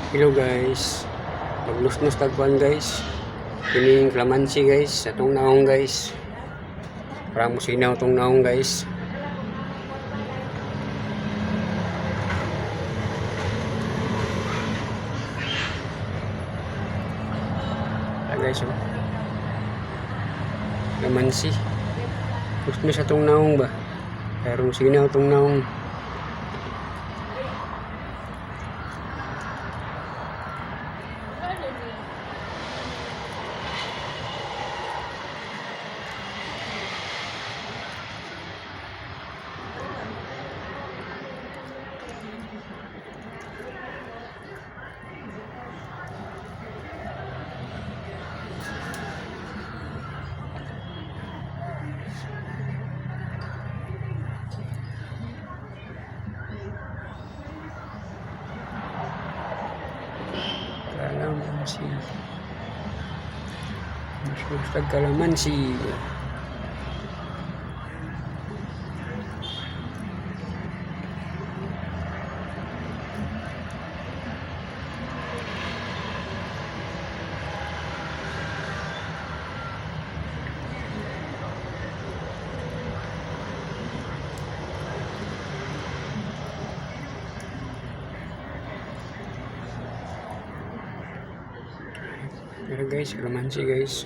Hello guys, magnus-nus tagpuan guys. Kining kalamansi guys, atong naong guys. Para mo sinaw tong naong guys. Guys, oh. Kalamansi. Kusmis atong naong ba? Pero sinaw tong naong. Kalamansi. Mas kalamansi. Pero guys, kalamansi guys.